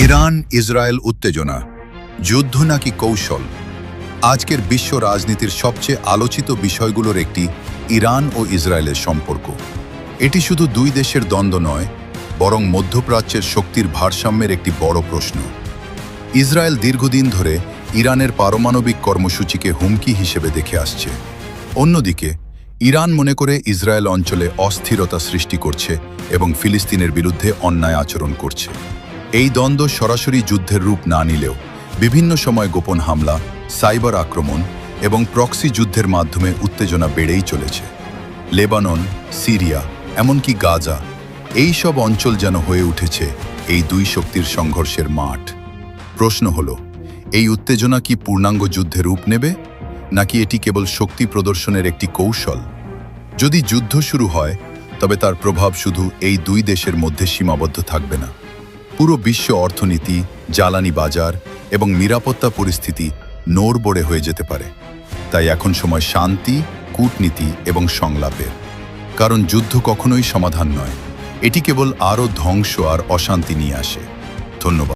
Iran Israel উত্তেজনা, যুদ্ধ নাকি কৌশল? আজকের বিশ্ব রাজনীতির সবচেয়ে আলোচিত বিষয়গুলোর একটি ইরান ও ইসরায়েলের সম্পর্ক। এটি শুধু দুই দেশের দ্বন্দ্ব নয়, বরং মধ্যপ্রাচ্যের শক্তির ভারসাম্যের একটি বড় প্রশ্ন। ইসরায়েল দীর্ঘদিন ধরে ইরানের পারমাণবিক কর্মসূচিকে হুমকি হিসেবে দেখে আসছে। অন্যদিকে ইরান মনে করে ইসরায়েল অঞ্চলে অস্থিরতা সৃষ্টি করছে এবং ফিলিস্তিনের বিরুদ্ধে অন্যায় আচরণ করছে। এই দ্বন্দ্ব সরাসরি যুদ্ধের রূপ না নিলেও বিভিন্ন সময় গোপন হামলা, সাইবার আক্রমণ এবং প্রক্সি যুদ্ধের মাধ্যমে উত্তেজনা বেড়েই চলেছে। লেবানন, সিরিয়া, এমনকি গাজা, এই সব অঞ্চল যেন হয়ে উঠেছে এই দুই শক্তির সংঘর্ষের মাঠ। প্রশ্ন হলো, এই উত্তেজনা কি পূর্ণাঙ্গ যুদ্ধে রূপ নেবে, নাকি এটি কেবল শক্তি প্রদর্শনের একটি কৌশল? যদি যুদ্ধ শুরু হয়, তবে তার প্রভাব শুধু এই দুই দেশের মধ্যে সীমাবদ্ধ থাকবে না। পুরো বিশ্ব অর্থনীতি, জ্বালানি বাজার এবং নিরাপত্তা পরিস্থিতি নড়বড়ে হয়ে যেতে পারে। তাই এখন সময় শান্তি, কূটনীতি এবং সংলাপের। কারণ যুদ্ধ কখনোই সমাধান নয়, এটি কেবল আরও ধ্বংস আর অশান্তি নিয়ে আসে। ধন্যবাদ।